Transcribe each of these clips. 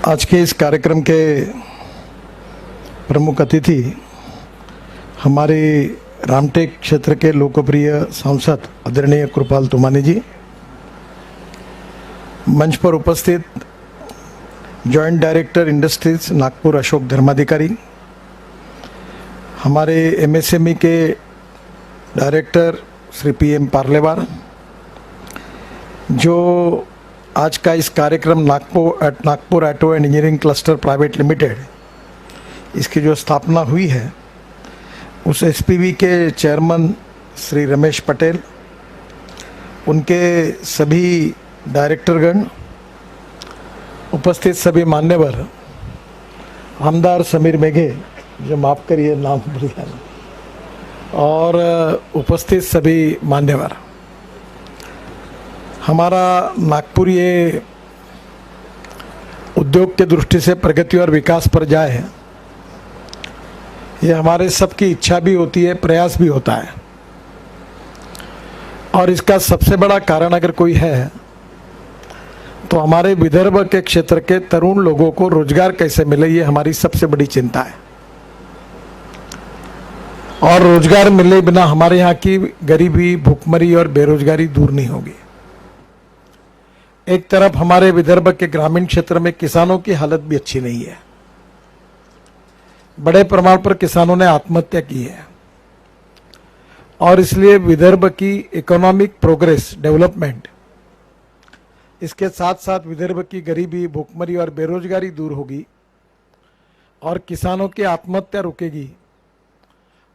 आज के इस कार्यक्रम के प्रमुख अतिथि हमारे रामटेक क्षेत्र के लोकप्रिय सांसद आदरणीय कृपाल तुमानी जी, मंच पर उपस्थित joint director industries Nagpur Ashok Dharmadhikari, हमारे एमएसएमई के डायरेक्टर श्री पीएम पार्लेवार, जो आज का इस कार्यक्रम Nagpur auto and engineering cluster private limited इसकी जो स्थापना हुई है, उस एसपीवी के चेयरमैन श्री रमेश पटेल, उनके सभी डायरेक्टरगण, उपस्थित सभी मान्यवर, आमदार समीर मेघे, जो माफ़ करिए नाम भूल गया, और उपस्थित सभी मान्यवर। हमारा नागपुर ये उद्योग के दृष्टि से प्रगति और विकास पर जाए, ये हमारे सबकी इच्छा भी होती है, प्रयास भी होता है। और इसका सबसे बड़ा कारण अगर कोई है तो हमारे विदर्भ के क्षेत्र के तरुण लोगों को रोजगार कैसे मिले, ये हमारी सबसे बड़ी चिंता है। और रोजगार मिले बिना हमारे यहाँ की गरीबी, भूखमरी और बेरोजगारी दूर नहीं होगी। एक तरफ हमारे विदर्भ के ग्रामीण क्षेत्र में किसानों की हालत भी अच्छी नहीं है, बड़े प्रमाण पर किसानों ने आत्महत्या की है, और इसलिए विदर्भ की इकोनॉमिक प्रोग्रेस, डेवलपमेंट, इसके साथ साथ विदर्भ की गरीबी, भूखमरी और बेरोजगारी दूर होगी, और किसानों की आत्महत्या रुकेगी,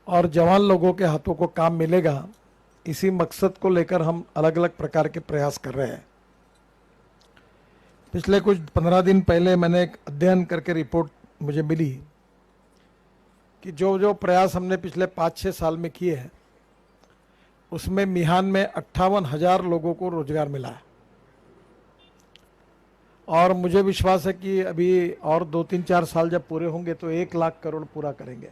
और जवान लोगों के हाथों को काम मिलेगा। इसी मकसद को लेकर हम अलग अलग प्रकार के प्रयास कर रहे हैं। पिछले कुछ 15 दिन पहले मैंने एक अध्ययन करके रिपोर्ट मुझे मिली कि जो प्रयास हमने पिछले 5-6 साल में किए हैं, उसमें मिहान में 58,000 लोगों को रोजगार मिला है। और मुझे विश्वास है कि अभी और 2-3-4 साल जब पूरे होंगे तो 1 लाख करोड़ पूरा करेंगे।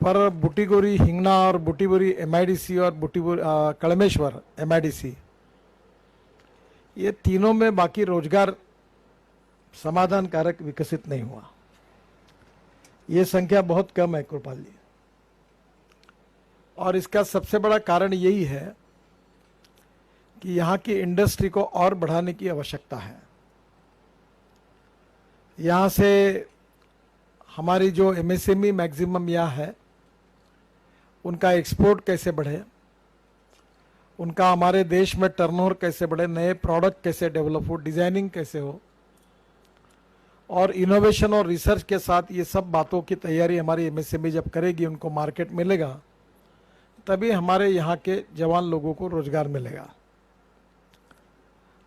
पर बुटीगोरी हिंगना और बुटीबोरी एमआईडीसी और कड़मेश्वर एमआईडीसी, ये तीनों में बाकी रोजगार समाधान कारक विकसित नहीं हुआ। ये संख्या बहुत कम है कृपाल जी, और इसका सबसे बड़ा कारण यही है कि यहाँ की इंडस्ट्री को और बढ़ाने की आवश्यकता है। यहाँ से हमारी जो एमएसएमई मैक्सिमम यहाँ है, उनका एक्सपोर्ट कैसे बढ़े, उनका हमारे देश में टर्नओवर कैसे बढ़े, नए प्रोडक्ट कैसे डेवलप हो, डिजाइनिंग कैसे हो, और इनोवेशन और रिसर्च के साथ ये सब बातों की तैयारी हमारी एमएसएमई जब करेगी, उनको मार्केट मिलेगा, तभी हमारे यहाँ के जवान लोगों को रोजगार मिलेगा।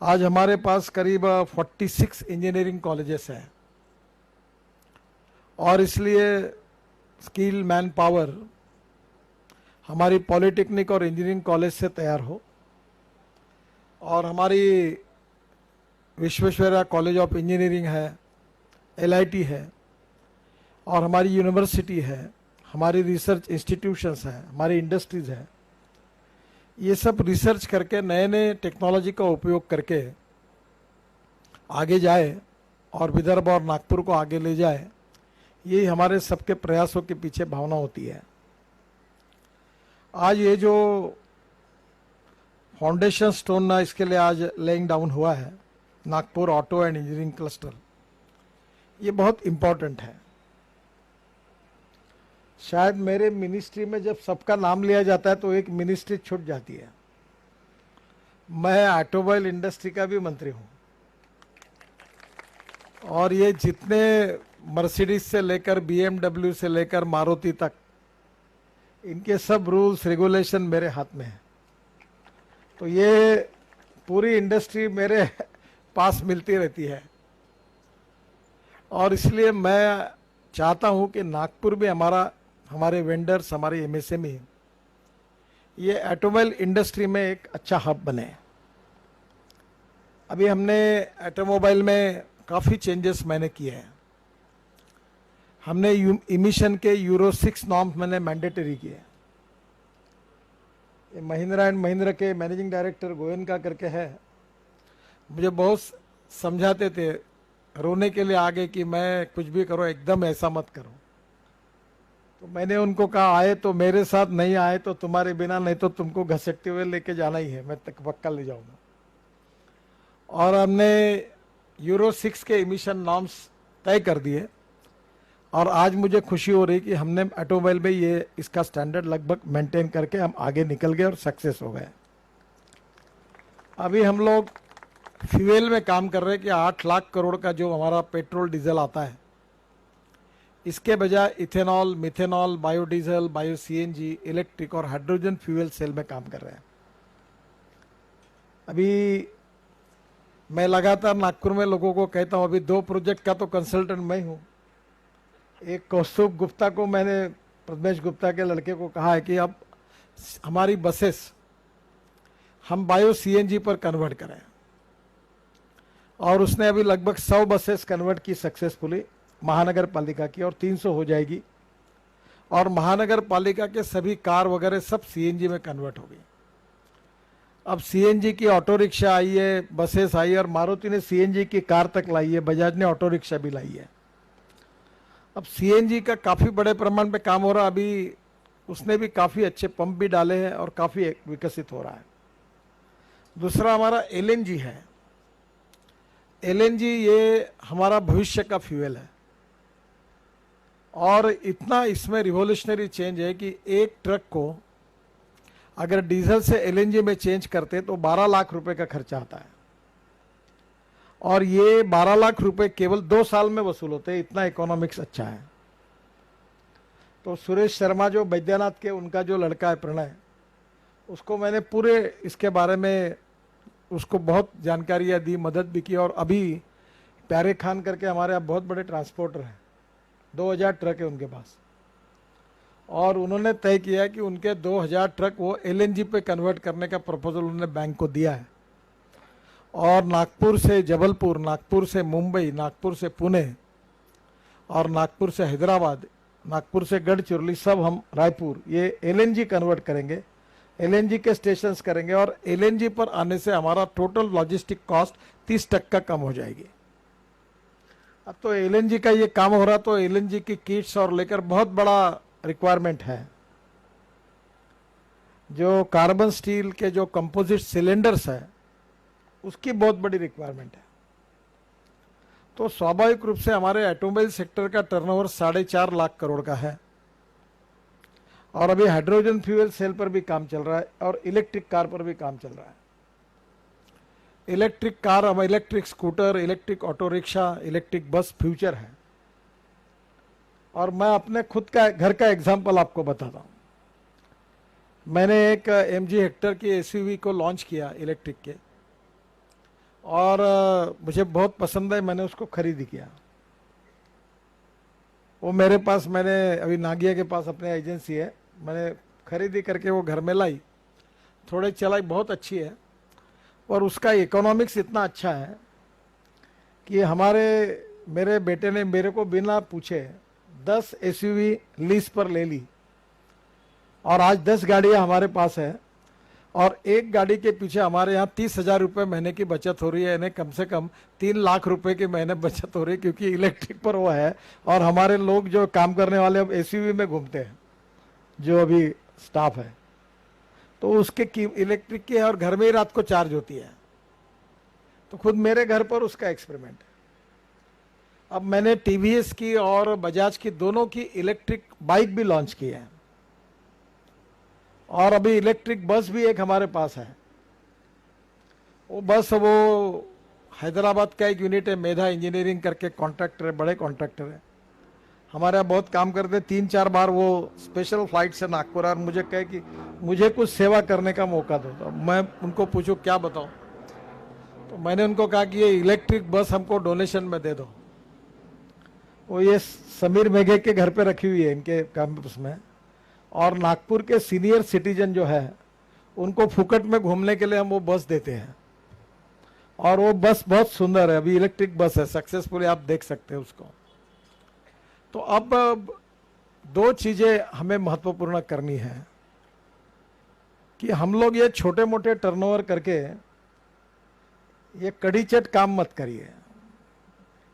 आज हमारे पास करीब 46 इंजीनियरिंग कॉलेजेस हैं, और इसलिए स्किल मैन पावर हमारी पॉलिटेक्निक और इंजीनियरिंग कॉलेज से तैयार हो, और हमारी विश्वेश्वरैया कॉलेज ऑफ इंजीनियरिंग है, एलआईटी है, और हमारी यूनिवर्सिटी है, हमारी रिसर्च इंस्टीट्यूशंस हैं, हमारी इंडस्ट्रीज हैं। ये सब रिसर्च करके नए नए टेक्नोलॉजी का उपयोग करके आगे जाए और विदर्भ और नागपुर को आगे ले जाए, यही हमारे सबके प्रयासों के पीछे भावना होती है। आज ये जो फाउंडेशन स्टोन ना, इसके लिए आज लेइंग डाउन हुआ है, Nagpur auto and engineering cluster, ये बहुत इम्पोर्टेंट है। शायद मेरे मिनिस्ट्री में जब सबका नाम लिया जाता है तो एक मिनिस्ट्री छूट जाती है। मैं ऑटोमोबाइल इंडस्ट्री का भी मंत्री हूँ, और ये जितने मर्सिडीज से लेकर बीएमडब्ल्यू से लेकर मारुति तक, इनके सब रूल्स रेगुलेशन मेरे हाथ में है। तो ये पूरी इंडस्ट्री मेरे पास मिलती रहती है, और इसलिए मैं चाहता हूं कि नागपुर भी हमारे वेंडर्स, हमारे एमएसएमई, ये ऑटोमोबाइल इंडस्ट्री में एक अच्छा हब बने। अभी हमने ऑटोमोबाइल में काफ़ी चेंजेस मैंने किए हैं। हमने इमिशन के यूरो 6 नॉर्म्स मैंने मैंडेटरी किए। महिंद्रा एंड महिंद्रा के मैनेजिंग डायरेक्टर गोयनका करके है, मुझे बहुत समझाते थे, रोने के लिए आगे कि मैं कुछ भी करो एकदम ऐसा मत करो। तो मैंने उनको कहा आए तो मेरे साथ, नहीं आए तो तुम्हारे बिना, नहीं तो तुमको घसीटते हुए लेके जाना ही है, मैं तक पक्का ले जाऊंगा। और हमने यूरो 6 के इमिशन नॉर्म्स तय कर दिए और आज मुझे खुशी हो रही कि हमने ऑटोमोबाइल में ये इसका स्टैंडर्ड लगभग मेंटेन करके हम आगे निकल गए और सक्सेस हो गए। अभी हम लोग फ्यूल में काम कर रहे हैं कि 8 लाख करोड़ का जो हमारा पेट्रोल डीजल आता है, इसके बजाय ethanol, methanol, biodiesel, bio CNG, electric और हाइड्रोजन फ्यूल सेल में काम कर रहे हैं। अभी मैं लगातार नागपुर में लोगों को कहता हूं, अभी 2 प्रोजेक्ट का तो कंसल्टेंट मैं हूं। एक कौस्तुभ गुप्ता को मैंने, प्रमेश गुप्ता के लड़के को कहा है कि अब हमारी बसेस हम बायो सीएनजी पर कन्वर्ट करें, और उसने अभी लगभग 100 बसेस कन्वर्ट की सक्सेसफुली महानगर पालिका की, और 300 हो जाएगी। और महानगर पालिका के सभी कार वगैरह सब सीएनजी में कन्वर्ट हो गई। अब सीएनजी की ऑटो रिक्शा आई है, बसेस आई है, और मारुति ने सीएनजी की कार तक लाई है, बजाज ने ऑटो रिक्शा भी लाई है। अब सीएनजी का काफ़ी बड़े प्रमाण पे काम हो रहा है। अभी उसने भी काफ़ी अच्छे पंप भी डाले हैं और काफ़ी विकसित हो रहा है। दूसरा हमारा एलएनजी है। एलएनजी ये हमारा भविष्य का फ्यूल है, और इतना इसमें रिवोल्यूशनरी चेंज है कि एक ट्रक को अगर डीजल से एलएनजी में चेंज करते तो 12 लाख रुपए का खर्चा आता है, और ये 12 लाख रुपए केवल 2 साल में वसूल होते हैं। इतना इकोनॉमिक्स अच्छा है। तो सुरेश शर्मा जो बैद्यनाथ के, उनका जो लड़का है प्रणय, उसको मैंने पूरे इसके बारे में उसको बहुत जानकारियाँ दी, मदद भी की। और अभी प्यारे खान करके हमारे यहाँ बहुत बड़े ट्रांसपोर्टर हैं, 2000 ट्रक है उनके पास, और उन्होंने तय किया कि उनके 2000 ट्रक वो एलएनजी पे कन्वर्ट करने का प्रपोजल उन्होंने बैंक को दिया है। और नागपुर से जबलपुर, नागपुर से मुंबई, नागपुर से पुणे, और नागपुर से हैदराबाद, नागपुर से गढ़चिरौली, सब हम रायपुर ये एलएनजी कन्वर्ट करेंगे, एलएनजी के स्टेशंस करेंगे, और एलएनजी पर आने से हमारा टोटल लॉजिस्टिक कॉस्ट 30% कम हो जाएगी। अब तो एलएनजी का ये काम हो रहा, तो एलएनजी की किट्स और लेकर बहुत बड़ा रिक्वायरमेंट है। जो कार्बन स्टील के जो कंपोजिट सिलेंडर्स है, उसकी बहुत बड़ी रिक्वायरमेंट है। तो स्वाभाविक रूप से हमारे ऑटोमोबाइल सेक्टर का टर्नओवर 4.5 लाख करोड़ का है, और अभी हाइड्रोजन फ्यूल सेल पर भी काम चल रहा है, और इलेक्ट्रिक कार पर भी काम चल रहा है। इलेक्ट्रिक कार, अब electric scooter, electric auto rickshaw, electric bus future है। और मैं अपने खुद का घर का एग्जांपल आपको बताता हूँ। मैंने एक MG हेक्टर की एसयूवी को लॉन्च किया इलेक्ट्रिक के, और मुझे बहुत पसंद है, मैंने उसको खरीदी किया। वो मेरे पास, मैंने अभी नागिया के पास अपने एजेंसी है, मैंने खरीदी करके वो घर में लाई, थोड़े चलाई, बहुत अच्छी है। और उसका इकोनॉमिक्स इतना अच्छा है कि मेरे बेटे ने मेरे को बिना पूछे 10 एसयूवी लीज पर ले ली, और आज 10 गाड़ियां हमारे पास है, और एक गाड़ी के पीछे हमारे यहाँ 30,000 रुपये महीने की बचत हो रही है। इन्हें कम से कम 3 लाख रुपए की महीने बचत हो रही है, क्योंकि इलेक्ट्रिक पर वो है। और हमारे लोग जो काम करने वाले अब एसयूवी में घूमते हैं, जो अभी स्टाफ है, तो उसके इलेक्ट्रिक की है, और घर में ही रात को चार्ज होती है। तो खुद मेरे घर पर उसका एक्सपेरिमेंट है। अब मैंने टीवीएस की और बजाज की दोनों की इलेक्ट्रिक बाइक भी लॉन्च की है, और अभी इलेक्ट्रिक बस भी एक हमारे पास है। वो बस, वो हैदराबाद का एक यूनिट है, मेधा इंजीनियरिंग करके कॉन्ट्रैक्टर है, बड़े कॉन्ट्रैक्टर है, हमारे यहाँ बहुत काम करते। 3-4 बार वो स्पेशल फ्लाइट से नागपुर, और मुझे कहे कि मुझे कुछ सेवा करने का मौका दो। तो मैं उनको पूछूं क्या बताऊं, तो मैंने उनको कहा कि ये इलेक्ट्रिक बस हमको डोनेशन में दे दो। वो ये समीर मेघे के घर पे रखी हुई है, इनके कैंपस में, और नागपुर के सीनियर सिटीजन जो है उनको फुकट में घूमने के लिए हम वो बस देते हैं, और वो बस बहुत सुंदर है। अभी इलेक्ट्रिक बस है, सक्सेसफुली आप देख सकते हैं उसको। तो अब 2 चीजें हमें महत्वपूर्ण करनी है कि हम लोग ये छोटे मोटे टर्नओवर करके ये कड़ी चट काम मत करिए,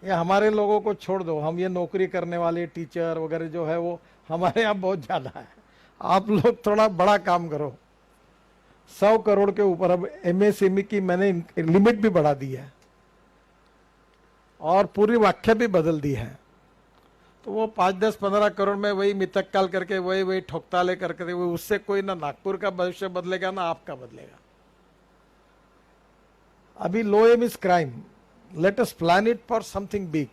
ये हमारे लोगों को छोड़ दो। हम ये नौकरी करने वाले टीचर वगैरह जो है वो हमारे यहाँ बहुत ज़्यादा है। आप लोग थोड़ा बड़ा काम करो। 100 करोड़ के ऊपर अब एमएसएमई की मैंने लिमिट भी बढ़ा दी है और पूरी व्याख्या भी बदल दी है। तो वो 5, 10, 15 करोड़ में वही मितक्काल करके वही ठोकताले करके उससे कोई ना नागपुर का भविष्य बदलेगा ना आपका बदलेगा। अभी low aim is crime, let us plan it for something big.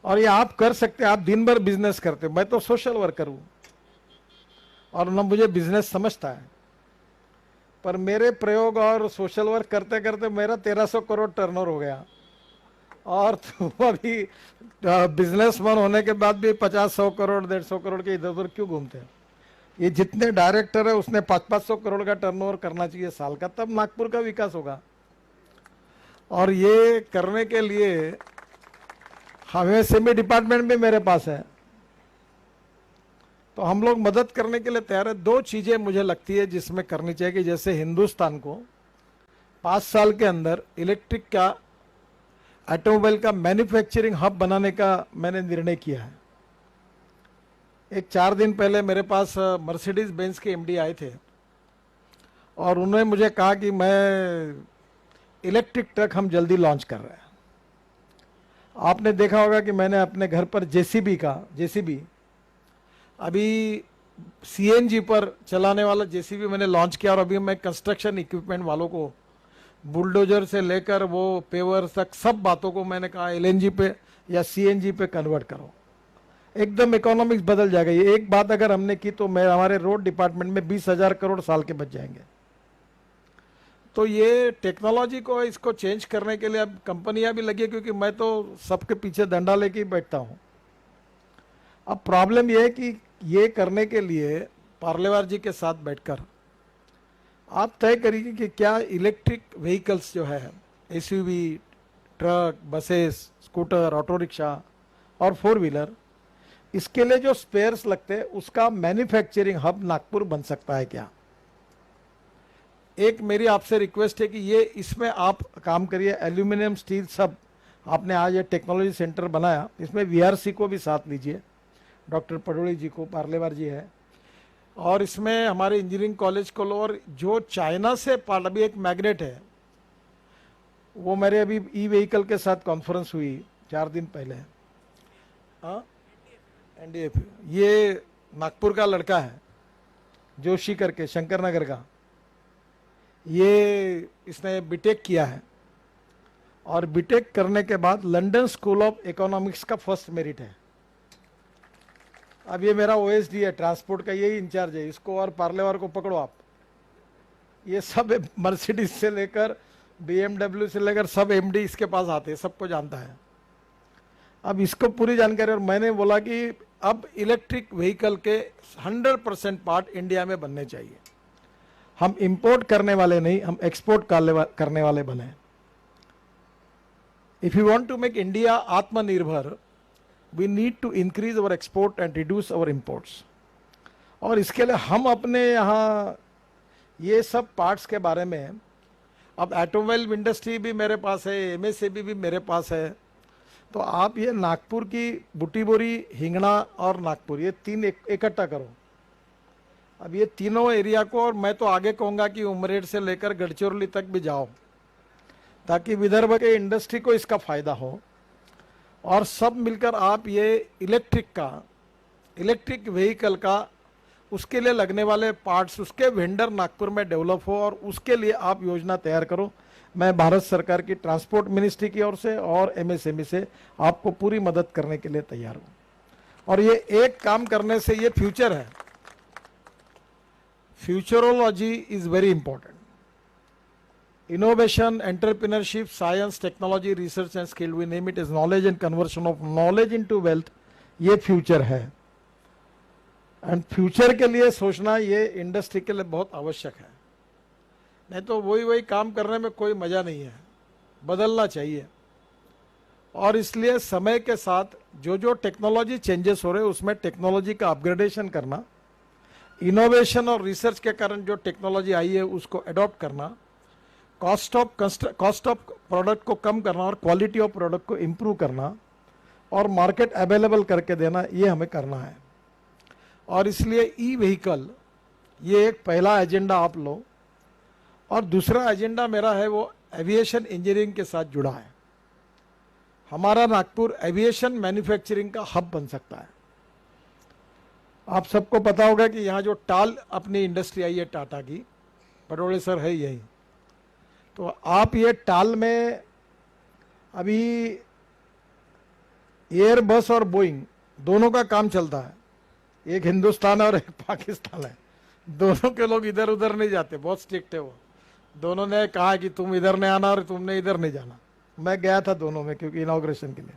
और ये आप कर सकते हैं, आप दिन भर बिजनेस करते। मैं तो सोशल वर्कर हूं और ना मुझे बिजनेस समझता है, पर मेरे प्रयोग और सोशल वर्क करते करते मेरा 1300 करोड़ टर्नओवर हो गया। और तुम अभी बिजनेसमैन होने के बाद भी 50-100 करोड़ 150 करोड़ के इधर उधर क्यों घूमते हैं? ये जितने डायरेक्टर है उसने 500-500 करोड़ का टर्नओवर करना चाहिए साल का, तब नागपुर का विकास होगा। और ये करने के लिए हमें सेमी डिपार्टमेंट भी मेरे पास है, तो हम लोग मदद करने के लिए तैयार है। 2 चीजें मुझे लगती है जिसमें करनी चाहिए कि जैसे हिंदुस्तान को 5 साल के अंदर इलेक्ट्रिक का ऑटोमोबाइल का मैन्युफैक्चरिंग हब बनाने का मैंने निर्णय किया है। एक 4 दिन पहले मेरे पास मर्सिडीज बेंज के एमडी आए थे और उन्होंने मुझे कहा कि मैं इलेक्ट्रिक ट्रक हम जल्दी लॉन्च कर रहे हैं। आपने देखा होगा कि मैंने अपने घर पर जेसीबी अभी सीएनजी पर चलाने वाला जेसीबी मैंने लॉन्च किया। और अभी मैं कंस्ट्रक्शन इक्विपमेंट वालों को बुलडोजर से लेकर वो पेवर तक सब बातों को मैंने कहा एलएनजी पे या सीएनजी पे कन्वर्ट करो, एकदम इकोनॉमिक्स बदल जाएगा। ये एक बात अगर हमने की तो मैं हमारे रोड डिपार्टमेंट में 20,000 करोड़ साल के बच जाएंगे। तो ये टेक्नोलॉजी को इसको चेंज करने के लिए अब कंपनियां भी लगी, क्योंकि मैं तो सबके पीछे डंडा लेके ही बैठता हूं। अब प्रॉब्लम ये है कि ये करने के लिए पार्लेवार जी के साथ बैठकर आप तय करिए कि क्या इलेक्ट्रिक व्हीकल्स जो है SUV, truck, buses, scooter, auto rickshaw और 4 व्हीलर, इसके लिए जो स्पेयर्स लगते हैं उसका मैन्युफैक्चरिंग हब नागपुर बन सकता है क्या? एक मेरी आपसे रिक्वेस्ट है कि ये इसमें आप काम करिए। एल्यूमिनियम, स्टील सब आपने आज ये टेक्नोलॉजी सेंटर बनाया, इसमें वीआरसी को भी साथ लीजिए, डॉक्टर पडोली जी को, पार्लेवार जी है, और इसमें हमारे इंजीनियरिंग कॉलेज को लो। और जो चाइना से पार्ट, अभी एक मैग्नेट है, वो मेरे अभी ई व्हीकल के साथ कॉन्फ्रेंस हुई 4 दिन पहले। एनडीएफ, ये नागपुर का लड़का है जोशी करके, शंकर नगर का। ये इसने बीटेक किया है और बीटेक करने के बाद लंदन स्कूल ऑफ इकोनॉमिक्स का फर्स्ट मेरिट है। अब ये मेरा ओएसडी है ट्रांसपोर्ट का, यही इंचार्ज है। इसको और पार्लेवार को पकड़ो आप। ये सब मर्सिडीज से लेकर बीएमडब्ल्यू से लेकर सब एमडी इसके पास आते हैं, सबको जानता है। अब इसको पूरी जानकारी। और मैंने बोला कि अब इलेक्ट्रिक व्हीकल के 100% पार्ट इंडिया में बनने चाहिए। हम इंपोर्ट करने वाले नहीं, हम एक्सपोर्ट करने वाले बने। If you want to make India Atmanirbhar, we need to increase our export and reduce our imports. और इसके लिए हम अपने यहाँ ये सब पार्ट्स के बारे में, अब ऑटोमोबाइल इंडस्ट्री भी मेरे पास है, एमएसएमई भी मेरे पास है। तो आप ये नागपुर की बुटीबोरी, हिंगणा और नागपुर, ये 3 इकट्ठा करो। अब ये तीनों एरिया को, और मैं तो आगे कहूँगा कि उमरेड से लेकर गढ़चिरौली तक भी जाओ, ताकि विदर्भ के इंडस्ट्री को इसका फायदा हो। और सब मिलकर आप ये इलेक्ट्रिक व्हीकल का, उसके लिए लगने वाले पार्ट्स, उसके वेंडर नागपुर में डेवलप हो, और उसके लिए आप योजना तैयार करो। मैं भारत सरकार की ट्रांसपोर्ट मिनिस्ट्री की ओर से और एमएसएमई से आपको पूरी मदद करने के लिए तैयार हूँ। और ये एक काम करने से ये फ्यूचर है। Futurology is very important. Innovation, entrepreneurship, science, technology, research and skill, we name it as knowledge and conversion of knowledge into wealth, ये फ्यूचर है। एंड फ्यूचर के लिए सोचना ये इंडस्ट्री के लिए बहुत आवश्यक है। नहीं तो वही काम करने में कोई मजा नहीं है, बदलना चाहिए। और इसलिए समय के साथ जो टेक्नोलॉजी चेंजेस हो रहे हैं उसमें टेक्नोलॉजी का अपग्रेडेशन करना, इनोवेशन और रिसर्च के कारण जो टेक्नोलॉजी आई है उसको अडॉप्ट करना, कॉस्ट ऑफ प्रोडक्ट को कम करना और क्वालिटी ऑफ प्रोडक्ट को इम्प्रूव करना और मार्केट अवेलेबल करके देना, ये हमें करना है। और इसलिए ई व्हीकल ये एक पहला एजेंडा आप लो। और दूसरा एजेंडा मेरा है वो एविएशन इंजीनियरिंग के साथ जुड़ा है। हमारा नागपुर एविएशन मैन्युफैक्चरिंग का हब बन सकता है। आप सबको पता होगा कि यहाँ जो टाल अपनी इंडस्ट्री आई है टाटा की, पटोले सर है यही। तो आप ये टाल में अभी एयरबस और बोइंग दोनों का काम चलता है। एक हिंदुस्तान है और एक पाकिस्तान है। दोनों के लोग इधर उधर नहीं जाते, बहुत स्ट्रिक्ट है वो। दोनों ने कहा कि तुम इधर नहीं आना और तुमने इधर नहीं जाना। मैं गया था दोनों में क्योंकि इनॉग्रेशन के लिए।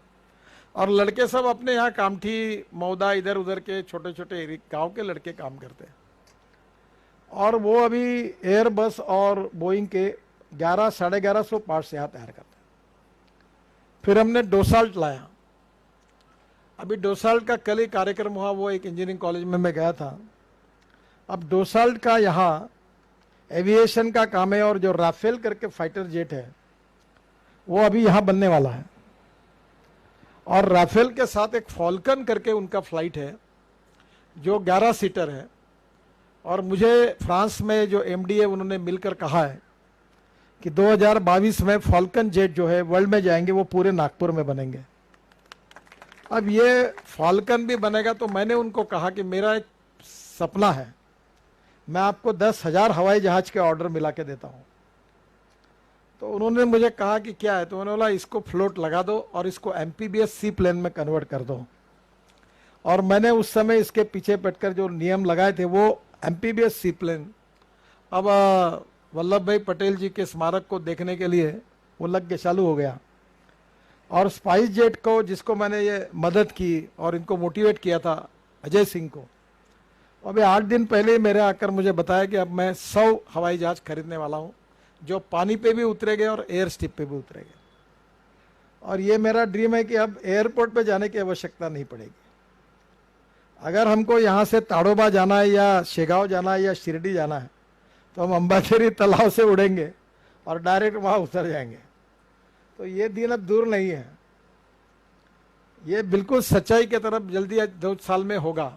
और लड़के सब अपने यहाँ कामठी मौदा इधर उधर के छोटे छोटे गांव के लड़के काम करते हैं। और वो अभी एयरबस और बोइंग के 1100-1150 पार्ट्स यहाँ तैयार करते हैं। फिर हमने डोसाल्ट लाया। अभी डोसाल्ट का कल ही कार्यक्रम हुआ, वो एक इंजीनियरिंग कॉलेज में मैं गया था। अब डोसाल्ट का यहाँ एविएशन का काम है और जो राफेल करके फाइटर जेट है वो अभी यहाँ बनने वाला है। और राफेल के साथ एक फॉल्कन करके उनका फ्लाइट है जो 11 सीटर है। और मुझे फ्रांस में जो एमडी है उन्होंने मिलकर कहा है कि 2022 में फॉल्कन जेट जो है वर्ल्ड में जाएंगे, वो पूरे नागपुर में बनेंगे। अब ये फॉल्कन भी बनेगा तो मैंने उनको कहा कि मेरा एक सपना है, मैं आपको 10,000 हवाई जहाज के ऑर्डर मिला के देता हूँ। तो उन्होंने मुझे कहा कि क्या है, तो उन्होंने बोला इसको फ्लोट लगा दो और इसको एमपीबीएस सी प्लेन में कन्वर्ट कर दो। और मैंने उस समय इसके पीछे बैठकर जो नियम लगाए थे वो एमपीबीएस सी प्लेन अब वल्लभ भाई पटेल जी के स्मारक को देखने के लिए वो लग के चालू हो गया। और स्पाइस जेट को, जिसको मैंने ये मदद की और इनको मोटिवेट किया था, अजय सिंह को, अभी 8 दिन पहले मेरे आकर मुझे बताया कि अब मैं 100 हवाई जहाज खरीदने वाला हूँ जो पानी पे भी उतरेंगे और एयर स्ट्रिप पे भी उतरेंगे। और ये मेरा ड्रीम है कि अब एयरपोर्ट पे जाने की आवश्यकता नहीं पड़ेगी। अगर हमको यहाँ से ताड़ोबा जाना है या शेगांव जाना है या शिरडी जाना है तो हम अंबाखेरी तालाब से उड़ेंगे और डायरेक्ट वहाँ उतर जाएंगे। तो ये दिन अब दूर नहीं है, ये बिल्कुल सच्चाई की तरफ जल्दी 2 साल में होगा।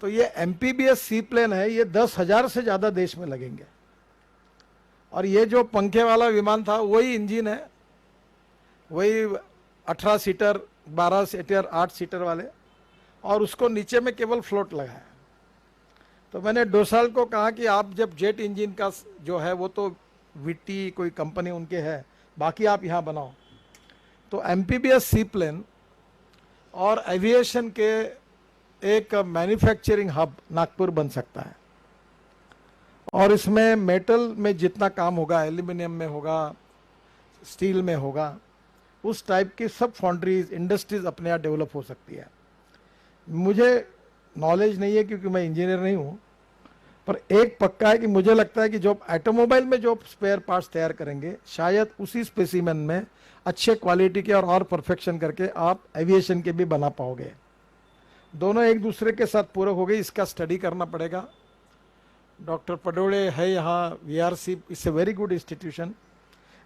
तो ये एमपीबीएस सी प्लेन है, ये 10,000 से ज़्यादा देश में लगेंगे। और ये जो पंखे वाला विमान था वही इंजन है, वही 18 सीटर, 12 सीटर, 8 सीटर वाले, और उसको नीचे में केवल फ्लोट लगा है। तो मैंने डोसाल्ट को कहा कि आप जब जेट इंजन का जो है वो तो विटी कोई कंपनी उनके है, बाकी आप यहाँ बनाओ। तो एमपीबीएस सी प्लेन और एविएशन के एक मैन्युफैक्चरिंग हब नागपुर बन सकता है। और इसमें मेटल में जितना काम होगा, एल्यूमिनियम में होगा, स्टील में होगा, उस टाइप की सब फाउंड्रीज, इंडस्ट्रीज अपने यहाँ डेवलप हो सकती है। मुझे नॉलेज नहीं है क्योंकि मैं इंजीनियर नहीं हूँ, पर एक पक्का है कि मुझे लगता है कि जो ऑटोमोबाइल में जो स्पेयर पार्ट्स तैयार करेंगे, शायद उसी स्पेसिमेन में अच्छे क्वालिटी के और परफेक्शन करके आप एविएशन के भी बना पाओगे। दोनों एक दूसरे के साथ पूरक हो गई, इसका स्टडी करना पड़ेगा। डॉक्टर पडोले है यहाँ, VRC it's a very good institution.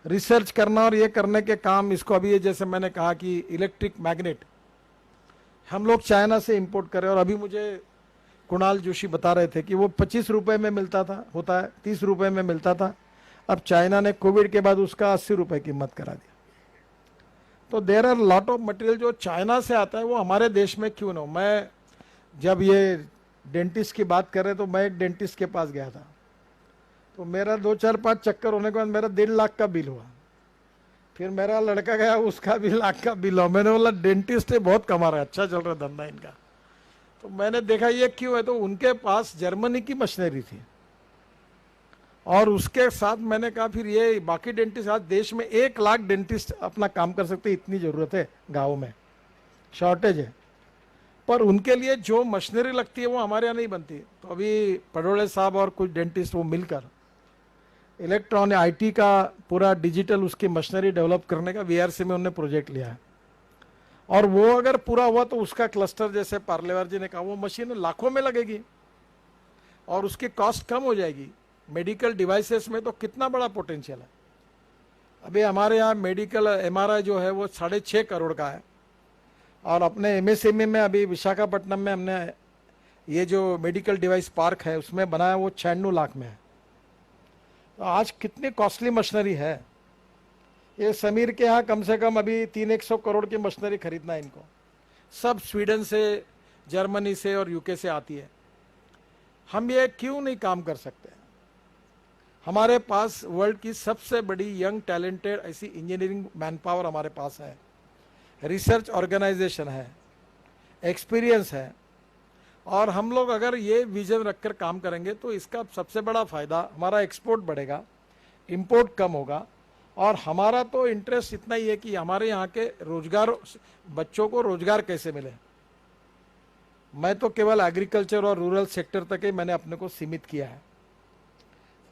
Research करना और ये करने के काम, इसको अभी जैसे मैंने कहा कि इलेक्ट्रिक मैग्नेट हम लोग चाइना से इंपोर्ट करें। और अभी मुझे कुणाल जोशी बता रहे थे कि वो 25 रुपए में मिलता था, होता है 30 रुपए में मिलता था। अब चाइना ने कोविड के बाद उसका 80 रुपए कीमत करा दिया। तो there are lot of material जो चाइना से आता है, वो हमारे देश में क्यों ना हो। मैं जब ये डेंटिस्ट की बात कर रहे तो मैं एक डेंटिस्ट के पास गया था, तो मेरा 2, 4, 5 चक्कर होने के बाद मेरा 1.5 लाख का बिल हुआ। फिर मेरा लड़का गया, उसका भी लाख का बिल हुआ। मैंने बोला डेंटिस्ट है, बहुत कमा रहा है, अच्छा चल रहा है धंधा इनका। तो मैंने देखा ये क्यों है, तो उनके पास जर्मनी की मशीनरी थी। और उसके साथ मैंने कहा फिर ये बाकी डेंटिस्ट, आज देश में 1 लाख डेंटिस्ट अपना काम कर सकते, इतनी ज़रूरत है, गाँव में शॉर्टेज है। पर उनके लिए जो मशीनरी लगती है वो हमारे यहाँ नहीं बनती। तो अभी पडोले साहब और कुछ डेंटिस्ट वो मिलकर इलेक्ट्रॉनिक आईटी का पूरा डिजिटल उसकी मशीनरी डेवलप करने का वीआरसी में उन्होंने प्रोजेक्ट लिया है। और वो अगर पूरा हुआ तो उसका क्लस्टर, जैसे पार्लेवार जी ने कहा, वो मशीन लाखों में लगेगी और उसकी कॉस्ट कम हो जाएगी। मेडिकल डिवाइसेस में तो कितना बड़ा पोटेंशियल है। अभी हमारे यहाँ मेडिकल एमआरआई जो है वो 6.5 करोड़ का है, और अपने एमएसएमई में अभी विशाखापट्टनम में हमने ये जो मेडिकल डिवाइस पार्क है उसमें बनाया, वो 96 लाख में है। तो आज कितनी कॉस्टली मशीनरी है। ये समीर के यहाँ कम से कम अभी 300 करोड़ की मशीनरी खरीदना है इनको, सब स्वीडन से, जर्मनी से और यूके से आती है। हम ये क्यों नहीं काम कर सकते? हमारे पास वर्ल्ड की सबसे बड़ी यंग टैलेंटेड ऐसी इंजीनियरिंग मैन पावर हमारे पास है, रिसर्च ऑर्गेनाइजेशन है, एक्सपीरियंस है, और हम लोग अगर ये विजन रखकर काम करेंगे तो इसका सबसे बड़ा फायदा हमारा एक्सपोर्ट बढ़ेगा, इंपोर्ट कम होगा। और हमारा तो इंटरेस्ट इतना ही है कि हमारे यहाँ के रोजगार, बच्चों को रोजगार कैसे मिले। मैं तो केवल एग्रीकल्चर और रूरल सेक्टर तक ही मैंने अपने को सीमित किया है,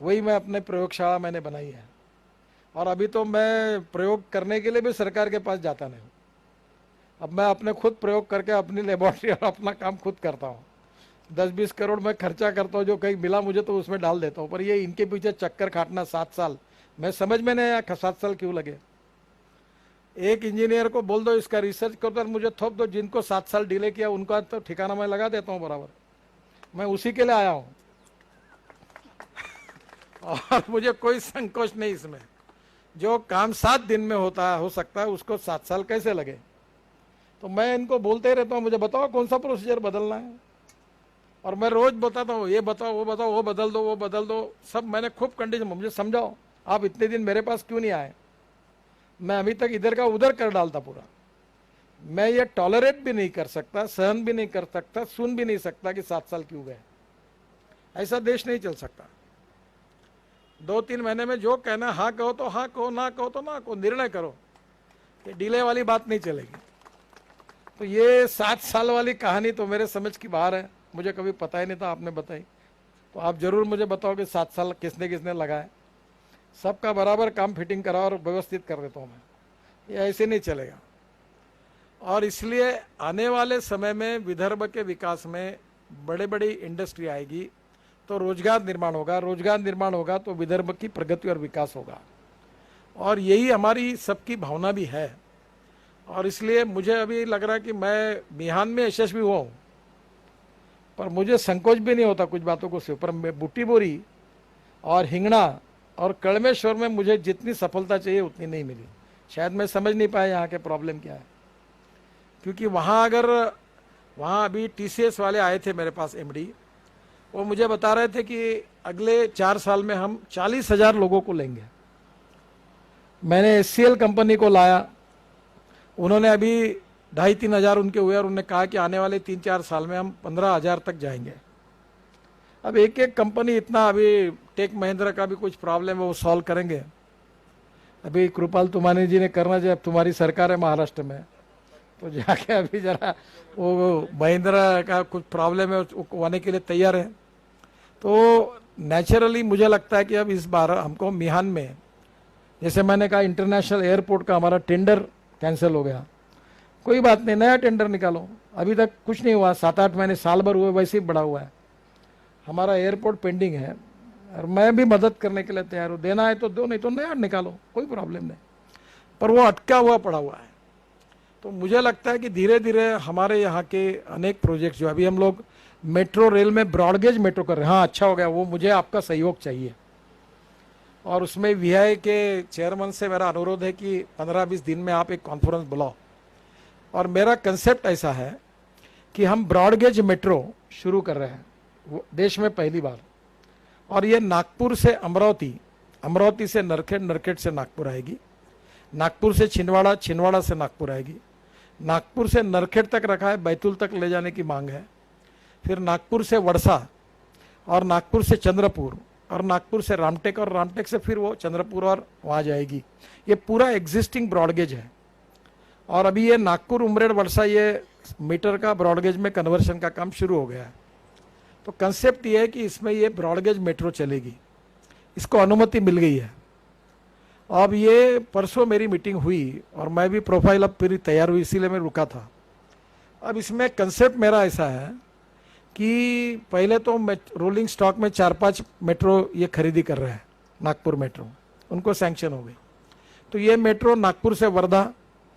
वही मैं अपने प्रयोगशाला मैंने बनाई है। और अभी तो मैं प्रयोग करने के लिए भी सरकार के पास जाता नहीं हूँ। अब मैं अपने खुद प्रयोग करके अपनी लेबोरेटरी और अपना काम खुद करता हूँ। 10-20 करोड़ मैं खर्चा करता हूँ, जो कहीं मिला मुझे तो उसमें डाल देता हूँ। पर ये इनके पीछे चक्कर काटना 7 साल, मैं समझ में नहीं आया 7 साल क्यों लगे। एक इंजीनियर को बोल दो इसका रिसर्च करो तो मुझे थोप दो, जिनको 7 साल डिले किया उनका तो ठिकाना मैं लगा देता हूँ बराबर। मैं उसी के लिए आया हूँ और मुझे कोई संकोच नहीं इसमें। जो काम 7 दिन में हो सकता है उसको 7 साल कैसे लगे। तो मैं इनको बोलते रहता हूँ, मुझे बताओ कौन सा प्रोसीजर बदलना है, और मैं रोज बताता हूँ ये बताओ वो बताओ, वो बदल दो वो बदल दो, सब मैंने खूब कंडीशन। मुझे समझाओ आप इतने दिन मेरे पास क्यों नहीं आए। मैं अभी तक इधर का उधर कर डालता पूरा। मैं ये टॉलरेट भी नहीं कर सकता, सहन भी नहीं कर सकता, सुन भी नहीं सकता कि 7 साल क्यों गए। ऐसा देश नहीं चल सकता। 2-3 महीने में जो कहना हाँ कहो तो हाँ कहो, ना कहो तो ना कहो, निर्णय करो। ये डिले वाली बात नहीं चलेगी। तो ये 7 साल वाली कहानी तो मेरे समझ की बाहर है, मुझे कभी पता ही नहीं था, आपने बताई। तो आप जरूर मुझे बताओ कि 7 साल किसने किसने लगाए। सबका बराबर काम फिटिंग करा और व्यवस्थित कर देता हूँ मैं, ये ऐसे नहीं चलेगा। और इसलिए आने वाले समय में विदर्भ के विकास में बड़े बड़ी इंडस्ट्री आएगी तो रोजगार निर्माण होगा, रोजगार निर्माण होगा तो विदर्भ की प्रगति और विकास होगा। और यही हमारी सबकी भावना भी है। और इसलिए मुझे अभी लग रहा है कि मैं मिहान में यशस्वी हुआ हूँ, पर मुझे संकोच भी नहीं होता कुछ बातों को से। पर बुट्टी बोरी और हिंगणा और कड़मेश्वर में मुझे जितनी सफलता चाहिए उतनी नहीं मिली। शायद मैं समझ नहीं पाया यहाँ के प्रॉब्लम क्या है। क्योंकि वहाँ अभी टीसीएस वाले आए थे मेरे पास, एमडी, वो मुझे बता रहे थे कि अगले 4 साल में हम 40,000 लोगों को लेंगे। मैंने एचसीएल कंपनी को लाया, उन्होंने अभी 2,500-3 हज़ार उनके हुए और उन्होंने कहा कि आने वाले 3-4 साल में हम 15,000 तक जाएंगे। अब एक एक कंपनी इतना, अभी टेक महिंद्रा का भी कुछ प्रॉब्लम है वो सॉल्व करेंगे। अभी कृपाल तुमानी जी ने करना चाहिए, अब तुम्हारी सरकार है महाराष्ट्र में, तो जाके अभी जरा वो महिंद्रा का कुछ प्रॉब्लम है उसको आने के लिए तैयार है। तो नेचुरली मुझे लगता है कि अब इस बार हमको मिहान में, जैसे मैंने कहा इंटरनेशनल एयरपोर्ट का हमारा टेंडर कैंसिल हो गया, कोई बात नहीं, नया टेंडर निकालो। अभी तक कुछ नहीं हुआ, 7-8 महीने साल भर हुए, वैसे ही बढ़ा हुआ है। हमारा एयरपोर्ट पेंडिंग है और मैं भी मदद करने के लिए तैयार हूँ। देना है तो दो, नहीं तो नया निकालो, कोई प्रॉब्लम नहीं। पर वो अटका हुआ पड़ा हुआ है। तो मुझे लगता है कि धीरे धीरे हमारे यहाँ के अनेक प्रोजेक्ट्स जो अभी हम लोग मेट्रो रेल में ब्रॉडगेज मेट्रो कर रहे हैं, हाँ अच्छा हो गया, वो मुझे आपका सहयोग चाहिए। और उसमें वीआई के चेयरमैन से मेरा अनुरोध है कि 15-20 दिन में आप एक कॉन्फ्रेंस बुलाओ। और मेरा कंसेप्ट ऐसा है कि हम ब्रॉडगेज मेट्रो शुरू कर रहे हैं, वो देश में पहली बार। और ये नागपुर से अमरावती, अमरावती से नरखेड़, नरखेड़ से नागपुर आएगी, नागपुर से छिंदवाड़ा, छिंदवाड़ा से नागपुर आएगी, नागपुर से नरखेड़ तक रखा है, बैतूल तक ले जाने की मांग है। फिर नागपुर से वड़सा, और नागपुर से चंद्रपुर, और नागपुर से रामटेक, और रामटेक से फिर वो चंद्रपुर और वहाँ जाएगी। ये पूरा एग्जिस्टिंग ब्रॉडगेज है। और अभी ये नागपुर, उमरेड, वड़सा ये मीटर का ब्रॉडगेज में कन्वर्शन का काम शुरू हो गया है। तो कंसेप्ट ये है कि इसमें ये ब्रॉडगेज मेट्रो चलेगी, इसको अनुमति मिल गई है। अब ये परसों मेरी मीटिंग हुई और मैं भी प्रोफाइल अब पूरी तैयार हुई, इसीलिए मैं रुका था। अब इसमें कंसेप्ट मेरा ऐसा है कि पहले तो रोलिंग स्टॉक में 4-5 मेट्रो ये खरीदी कर रहे हैं, नागपुर मेट्रो, उनको सैंक्शन हो गई। तो ये मेट्रो नागपुर से वर्धा,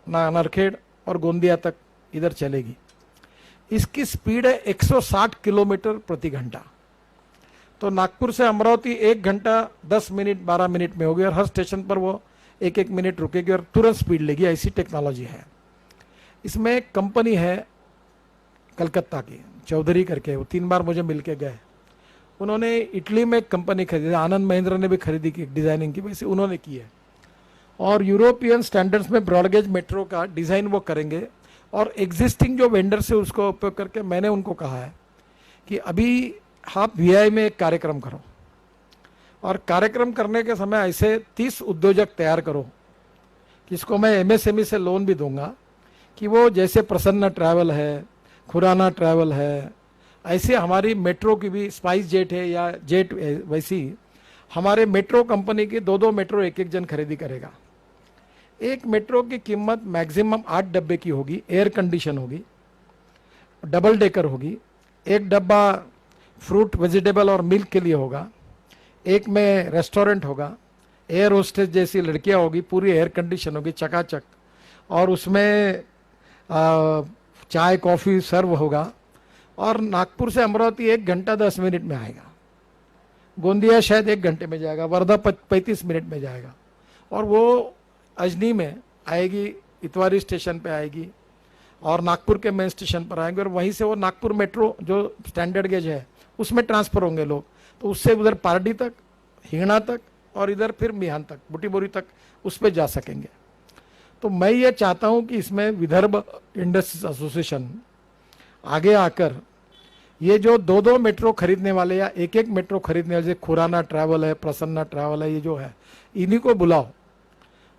नरखेड़ और गोंदिया तक इधर चलेगी। इसकी स्पीड है 160 किलोमीटर प्रति घंटा। तो नागपुर से अमरावती 1 घंटा 10 मिनट 12 मिनट में होगी और हर स्टेशन पर वो 1-1 मिनट रुकेगी और तुरंत स्पीड लेगी, ऐसी टेक्नोलॉजी है। इसमें एक कंपनी है कलकत्ता की, चौधरी करके, वो 3 बार मुझे मिल के गए। उन्होंने इटली में एक कंपनी खरीदी, आनंद महिंद्रा ने भी खरीदी की डिज़ाइनिंग की, वैसे उन्होंने की है। और यूरोपियन स्टैंडर्ड्स में ब्रॉडगेज मेट्रो का डिज़ाइन वो करेंगे और एग्जिस्टिंग जो वेंडर से उसको उपयोग करके मैंने उनको कहा है कि अभी आप वीआई में एक कार्यक्रम करो और कार्यक्रम करने के समय ऐसे 30 उद्योजक तैयार करो कि इसको मैं एमएसएमई से लोन भी दूंगा, कि वो जैसे प्रसन्न ट्रैवल है, खुराना ट्रैवल है, ऐसे हमारी मेट्रो की भी स्पाइस जेट है या जेट, वैसी हमारे मेट्रो कंपनी की 2-2 मेट्रो एक जन खरीदी करेगा। एक मेट्रो की कीमत मैक्सिमम 8 डब्बे की होगी, एयर कंडीशन होगी, डबल डेकर होगी। एक डब्बा फ्रूट वेजिटेबल और मिल्क के लिए होगा, एक में रेस्टोरेंट होगा, एयर होस्टेस जैसी लड़कियां होगी, पूरी एयर कंडीशन होगी चकाचक, और उसमें चाय कॉफ़ी सर्व होगा। और नागपुर से अमरावती 1 घंटा 10 मिनट में आएगा, गोंदिया शायद 1 घंटे में जाएगा, वर्धा 35 मिनट में जाएगा, और वो अजनी में आएगी, इतवारी स्टेशन पे आएगी और नागपुर के मेन स्टेशन पर आएंगे और वहीं से वो नागपुर मेट्रो जो स्टैंडर्ड गेज है उसमें ट्रांसफ़र होंगे लोग, तो उससे उधर पारडी तक, हिंगणा तक और इधर फिर मिहान तक, बुटीबोरी तक उस पर जा सकेंगे। तो मैं ये चाहता हूँ कि इसमें विदर्भ इंडस्ट्रीज एसोसिएशन आगे आकर ये जो 2-2 मेट्रो खरीदने वाले या 1-1 मेट्रो खरीदने वाले, खुराना ट्रैवल है, प्रसन्ना ट्रैवल है, ये जो है इन्हीं को बुलाओ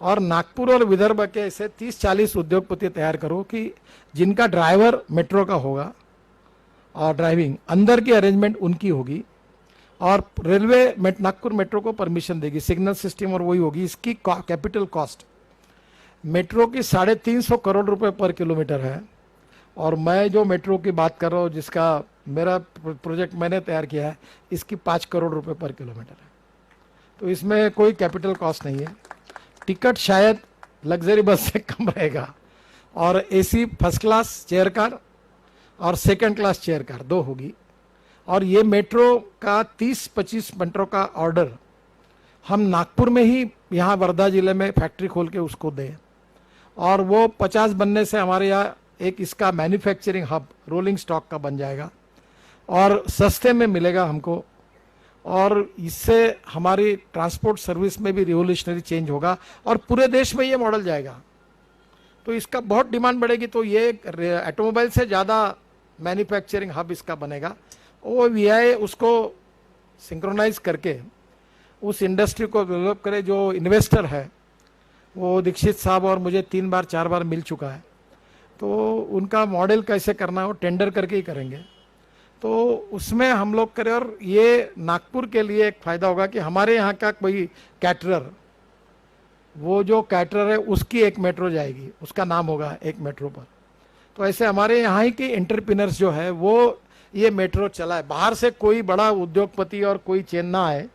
और नागपुर और विदर्भ के ऐसे 30-40 उद्योगपति तैयार करो कि जिनका ड्राइवर मेट्रो का होगा और ड्राइविंग अंदर की अरेंजमेंट उनकी होगी, और रेलवे नागपुर मेट्रो को परमिशन देगी, सिग्नल सिस्टम और वही होगी। इसकी कैपिटल कॉस्ट मेट्रो की 350 करोड़ रुपए पर किलोमीटर है, और मैं जो मेट्रो की बात कर रहा हूँ जिसका मेरा प्रोजेक्ट मैंने तैयार किया है, इसकी 5 करोड़ रुपए पर किलोमीटर है। तो इसमें कोई कैपिटल कॉस्ट नहीं है। टिकट शायद लग्जरी बस से कम रहेगा, और AC first class chair car और सेकंड क्लास चेयर कार 2 होगी। और ये मेट्रो का 30-25 मेट्रो का ऑर्डर हम नागपुर में ही, यहाँ वर्धा जिले में फैक्ट्री खोल के उसको दें, और वो 50 बनने से हमारे यहाँ एक इसका मैन्युफैक्चरिंग हब रोलिंग स्टॉक का बन जाएगा और सस्ते में मिलेगा हमको, और इससे हमारी ट्रांसपोर्ट सर्विस में भी रिवोल्यूशनरी चेंज होगा और पूरे देश में ये मॉडल जाएगा। तो इसका बहुत डिमांड बढ़ेगी। तो ये ऑटोमोबाइल से ज़्यादा मैन्युफैक्चरिंग हब इसका बनेगा। वो वीआई उसको सिंक्रोनाइज करके उस इंडस्ट्री को डेवलप करे। जो इन्वेस्टर है वो दीक्षित साहब और मुझे 3 बार 4 बार मिल चुका है, तो उनका मॉडल कैसे करना है वो टेंडर करके ही करेंगे। तो उसमें हम लोग करें, और ये नागपुर के लिए एक फ़ायदा होगा कि हमारे यहाँ का कोई कैटरर, वो जो कैटरर है उसकी एक मेट्रो जाएगी, उसका नाम होगा एक मेट्रो पर। तो ऐसे हमारे यहाँ ही के एंटरप्रेन्योर्स जो है वो ये मेट्रो चलाए, बाहर से कोई बड़ा उद्योगपति और कोई चेन ना आए,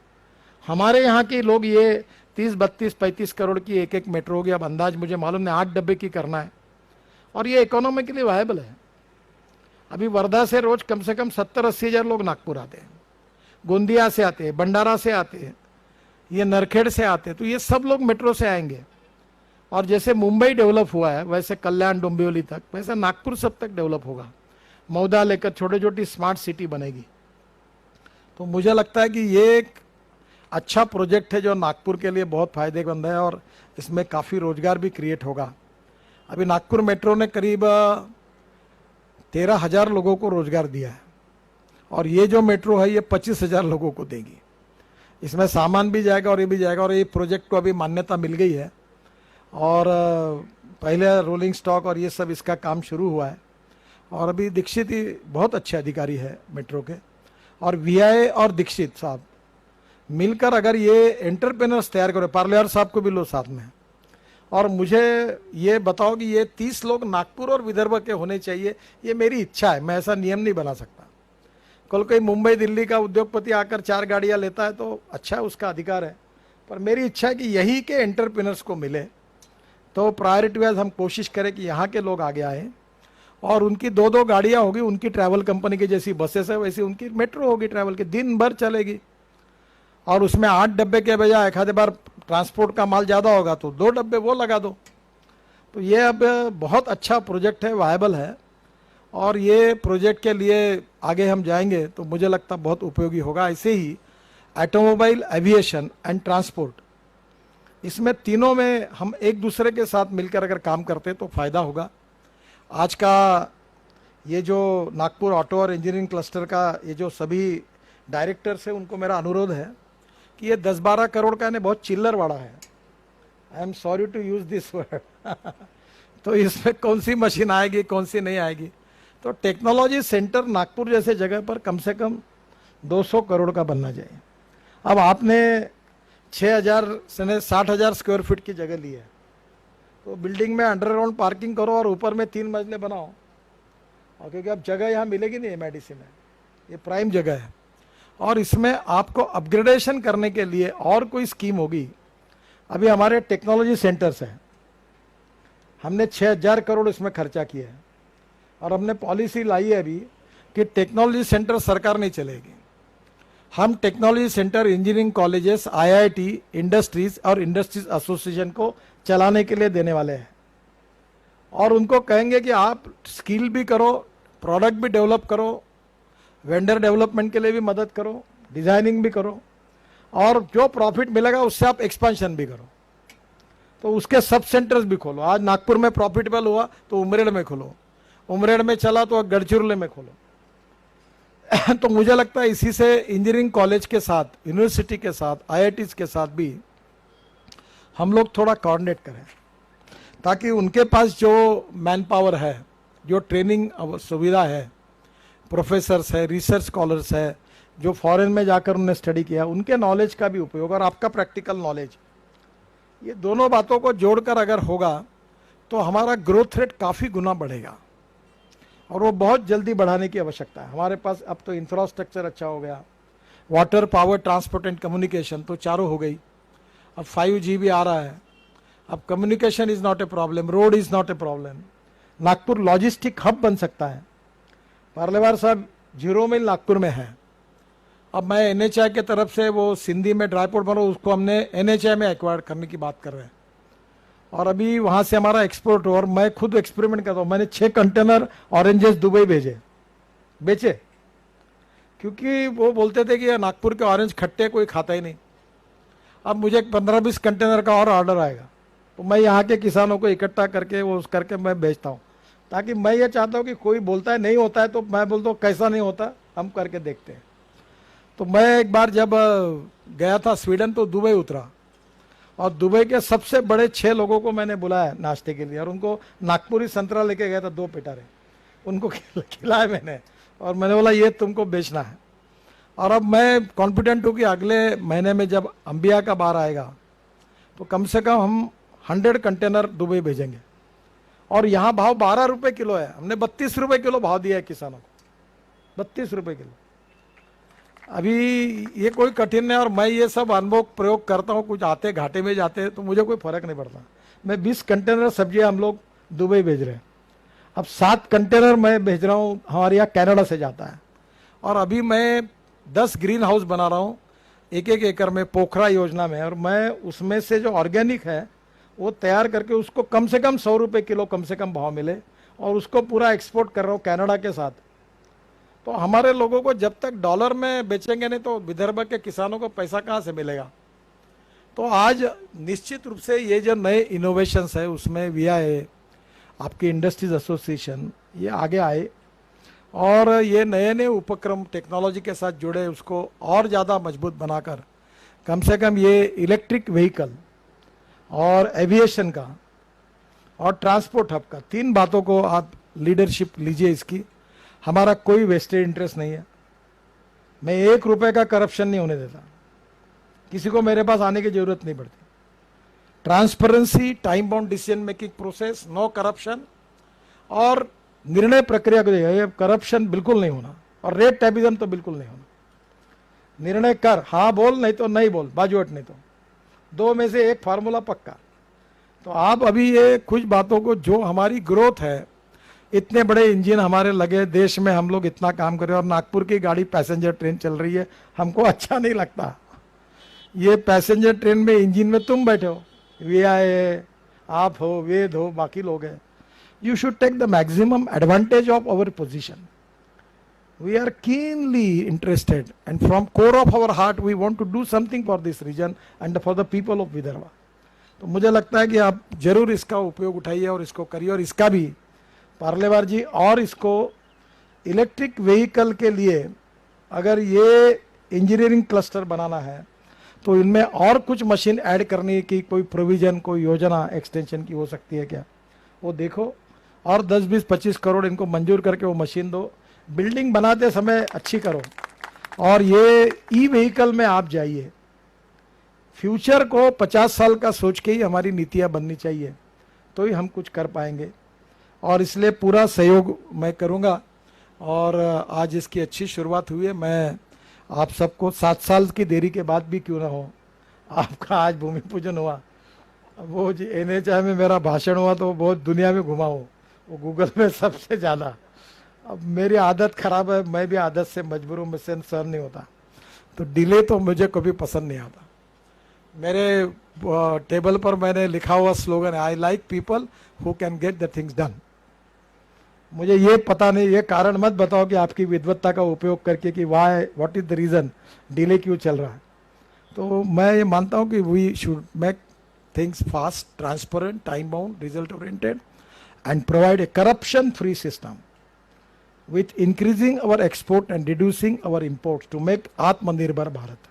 हमारे यहाँ के लोग ये 30, 32, 35 करोड़ की एक मेट्रो होगी। अब अंदाज मुझे मालूम नहीं, 8 डब्बे की करना है, और ये इकोनॉमिकली वायबल है। अभी वर्धा से रोज कम से कम 70-80 हज़ार लोग नागपुर आते हैं, गोंदिया से आते हैं, भंडारा से आते हैं, ये नरखेड़ से आते हैं, तो ये सब लोग मेट्रो से आएंगे। और जैसे मुंबई डेवलप हुआ है वैसे कल्याण डोंबिवली तक, वैसे नागपुर सब तक डेवलप होगा, मौदा लेकर छोटी छोटी स्मार्ट सिटी बनेगी। तो मुझे लगता है कि ये एक अच्छा प्रोजेक्ट है जो नागपुर के लिए बहुत फायदेमंद है, और इसमें काफ़ी रोजगार भी क्रिएट होगा। अभी नागपुर मेट्रो ने करीब 13,000 लोगों को रोजगार दिया है, और ये जो मेट्रो है ये 25,000 लोगों को देगी। इसमें सामान भी जाएगा और ये भी जाएगा, और ये प्रोजेक्ट को अभी मान्यता मिल गई है, और पहले रोलिंग स्टॉक और ये सब इसका काम शुरू हुआ है। और अभी दीक्षित ही बहुत अच्छे अधिकारी है मेट्रो के, और वीआई और दीक्षित साहब मिलकर अगर ये एंटरप्रेन्योर्स तैयार करो, पार्लेयर साहब को भी लो साथ में, और मुझे ये बताओ कि ये 30 लोग नागपुर और विदर्भ के होने चाहिए। ये मेरी इच्छा है, मैं ऐसा नियम नहीं बना सकता। कल कोई मुंबई दिल्ली का उद्योगपति आकर 4 गाड़ियां लेता है तो अच्छा है, उसका अधिकार है, पर मेरी इच्छा है कि यही के एंटरप्रेन्योर्स को मिले, तो प्रायोरिटी वाइज हम कोशिश करें कि यहाँ के लोग आगे आए, और उनकी 2-2 गाड़ियाँ होगी, उनकी ट्रैवल कंपनी की जैसी बसेस है वैसी उनकी मेट्रो होगी, ट्रैवल की दिन भर चलेगी, और उसमें 8 डब्बे के बजाय एक आधे बार ट्रांसपोर्ट का माल ज़्यादा होगा तो 2 डब्बे वो लगा दो। तो ये अब बहुत अच्छा प्रोजेक्ट है, वायबल है, और ये प्रोजेक्ट के लिए आगे हम जाएंगे तो मुझे लगता बहुत उपयोगी होगा। ऐसे ही ऑटोमोबाइल, एविएशन एंड ट्रांसपोर्ट, इसमें तीनों में हम एक दूसरे के साथ मिलकर अगर काम करते तो फ़ायदा होगा। आज का ये जो नागपुर ऑटो और इंजीनियरिंग क्लस्टर का ये जो सभी डायरेक्टर्स हैं, उनको मेरा अनुरोध है कि ये 10-12 करोड़ का ने बहुत चिल्लर वाड़ा है, I am sorry to use this word तो इसमें कौन सी मशीन आएगी, कौन सी नहीं आएगी। तो टेक्नोलॉजी सेंटर नागपुर जैसे जगह पर कम से कम 200 करोड़ का बनना चाहिए। अब आपने 6,000 से 60,000 स्क्वायर फीट की जगह ली है, तो बिल्डिंग में अंडरग्राउंड पार्किंग करो और ऊपर में 3 मंजिले बनाओ, और क्योंकि अब जगह यहाँ मिलेगी नहीं एमआईडीसी में, ये प्राइम जगह है, और इसमें आपको अपग्रेडेशन करने के लिए और कोई स्कीम होगी। अभी हमारे टेक्नोलॉजी सेंटर्स हैं, हमने 6,000 करोड़ इसमें खर्चा किया है, और हमने पॉलिसी लाई है अभी कि टेक्नोलॉजी सेंटर सरकार नहीं चलेगी, हम technology centre engineering colleges, IIT, industries और इंडस्ट्रीज एसोसिएशन को चलाने के लिए देने वाले हैं, और उनको कहेंगे कि आप स्किल भी करो, प्रोडक्ट भी डेवलप करो, वेंडर डेवलपमेंट के लिए भी मदद करो, डिजाइनिंग भी करो, और जो प्रॉफिट मिलेगा उससे आप एक्सपेंशन भी करो। तो उसके सब सेंटर्स भी खोलो। आज नागपुर में प्रॉफिटेबल हुआ तो उमरेड में खोलो, उमरेड में चला तो गढ़चिरौली में खोलो तो मुझे लगता है इसी से इंजीनियरिंग कॉलेज के साथ, यूनिवर्सिटी के साथ, आईआईटीज के साथ भी हम लोग थोड़ा कोऑर्डिनेट करें, ताकि उनके पास जो मैन पावर है, जो ट्रेनिंग सुविधा है, प्रोफेसर्स है, रिसर्च स्कॉलर्स है, जो फॉरेन में जाकर उन्होंने स्टडी किया, उनके नॉलेज का भी उपयोग, और आपका प्रैक्टिकल नॉलेज, ये दोनों बातों को जोड़कर अगर होगा तो हमारा ग्रोथ रेट काफ़ी गुना बढ़ेगा, और वो बहुत जल्दी बढ़ाने की आवश्यकता है। हमारे पास अब तो इंफ्रास्ट्रक्चर अच्छा हो गया, water, power, transport and communication तो चारों हो गई, अब 5G भी आ रहा है, अब communication is not a problem, road is not a problem. Nagpur logistic hub बन सकता है। पार्लेवार साहब 0 मील नागपुर में है, अब मैं NHI के तरफ से वो सिंधी में ड्राई पोर्ट बनो, उसको हमने NHI में एक्वायर करने की बात कर रहे हैं, और अभी वहाँ से हमारा एक्सपोर्ट हो, और मैं खुद एक्सपेरिमेंट करता हूँ। मैंने 6 कंटेनर ऑरेंजेस दुबई बेचे, क्योंकि वो बोलते थे कि नागपुर के ऑरेंज खट्टे, कोई खाता ही नहीं। अब मुझे 15-20 कंटेनर का और ऑर्डर आएगा, तो मैं यहाँ के किसानों को इकट्ठा करके वो करके मैं बेचता हूँ, ताकि मैं ये चाहता हूँ कि कोई बोलता है नहीं होता है तो मैं बोलता हूँ कैसा नहीं होता, हम करके देखते हैं। तो मैं एक बार जब गया था स्वीडन तो दुबई उतरा, और दुबई के सबसे बड़े 6 लोगों को मैंने बुलाया नाश्ते के लिए, और उनको नागपुरी संतरा लेके गया था, 2 पिटारे उनको खिलाए मैंने, और मैंने बोला ये तुमको बेचना है। और अब मैं कॉन्फिडेंट हूँ कि अगले महीने में जब अंबिया का बार आएगा तो कम से कम हम 100 कंटेनर दुबई भेजेंगे, और यहाँ भाव 12 रुपये किलो है, हमने 32 रुपये किलो भाव दिया है किसानों को, 32 रुपये किलो। अभी ये कोई कठिन नहीं, और मैं ये सब अनुभव प्रयोग करता हूँ, कुछ आते घाटे में जाते हैं तो मुझे कोई फर्क नहीं पड़ता। मैं 20 कंटेनर सब्जियाँ हम लोग दुबई भेज रहे हैं, अब 7 कंटेनर मैं भेज रहा हूँ, हमारे यहाँ कनाडा से जाता है, और अभी मैं 10 ग्रीन हाउस बना रहा हूँ 1-1 एकड़ में पोखरा योजना में, और मैं उसमें से जो ऑर्गेनिक है वो तैयार करके उसको कम से कम 100 रुपये किलो कम से कम भाव मिले, और उसको पूरा एक्सपोर्ट कर रहा हूँ कनाडा के साथ। तो हमारे लोगों को जब तक डॉलर में बेचेंगे नहीं तो विदर्भ के किसानों को पैसा कहाँ से मिलेगा। तो आज निश्चित रूप से ये जो नए इनोवेशंस है उसमें VIA, आपकी इंडस्ट्रीज एसोसिएशन, ये आगे आए, और ये नए नए उपक्रम टेक्नोलॉजी के साथ जुड़े, उसको और ज़्यादा मजबूत बनाकर कम से कम ये इलेक्ट्रिक व्हीकल और एविएशन का और ट्रांसपोर्ट हब का, 3 बातों को आप लीडरशिप लीजिए इसकी। हमारा कोई वेस्टेड इंटरेस्ट नहीं है, मैं 1 रुपए का करप्शन नहीं होने देता, किसी को मेरे पास आने की जरूरत नहीं पड़ती। Transparency, time bound decision making process, no corruption, और निर्णय प्रक्रिया को देखिए, करप्शन बिल्कुल नहीं होना, और रेट टैबिज्म तो बिल्कुल नहीं होना। निर्णय कर, हाँ बोल, नहीं तो नहीं बोल, बाजुअट नहीं तो, दो में से एक फार्मूला पक्का। तो आप अभी ये कुछ बातों को, जो हमारी ग्रोथ है, इतने बड़े इंजन हमारे लगे, देश में हम लोग इतना काम कर रहे हैं, और नागपुर की गाड़ी पैसेंजर ट्रेन चल रही है, हमको अच्छा नहीं लगता। ये पैसेंजर ट्रेन में इंजन में तुम बैठे हो, वे आए, आप हो, वेद हो, बाकी लोग हैं। You should take the maximum advantage of our position. We are keenly interested, and from core of our heart we want to do something for this region and for the people of Vidarbha. तो मुझे लगता है कि आप जरूर इसका उपयोग उठाइए और इसको करिए। और इसका भी पार्लेवार जी, और इसको इलेक्ट्रिक व्हीकल के लिए अगर ये इंजीनियरिंग क्लस्टर बनाना है तो इनमें और कुछ मशीन ऐड करने की कोई प्रोविजन, कोई योजना एक्सटेंशन की हो सकती है क्या, वो देखो। और 10-20-25 करोड़ इनको मंजूर करके वो मशीन दो। बिल्डिंग बनाते समय अच्छी करो, और ये ई व्हीकल में आप जाइए। फ्यूचर को 50 साल का सोच के ही हमारी नीतियां बननी चाहिए, तो ही हम कुछ कर पाएंगे। और इसलिए पूरा सहयोग मैं करूंगा। और आज इसकी अच्छी शुरुआत हुई है। मैं आप सबको 7 साल की देरी के बाद भी क्यों ना हो, आपका आज भूमि पूजन हुआ, वो NHI में मेरा भाषण हुआ तो बहुत दुनिया में घुमा हूँ, वो गूगल में सबसे ज़्यादा। अब मेरी आदत खराब है, मैं भी आदत से मजबूर हूँ, मुझसे सहन नहीं होता, तो डिले तो मुझे कभी पसंद नहीं आता। मेरे टेबल पर मैंने लिखा हुआ स्लोगन है, I like people who can get the things done. मुझे ये पता नहीं, ये कारण मत बताओ कि आपकी विद्वत्ता का उपयोग करके कि why, what is the reason delay क्यों चल रहा है। तो मैं ये मानता हूँ कि we should make things fast, transparent, time bound, result oriented, and provide a corruption free system with increasing our export and reducing our imports to make आत्मनिर्भर भारत।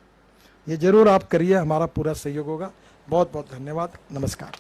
ये जरूर आप करिए, हमारा पूरा सहयोग होगा। बहुत बहुत धन्यवाद, नमस्कार।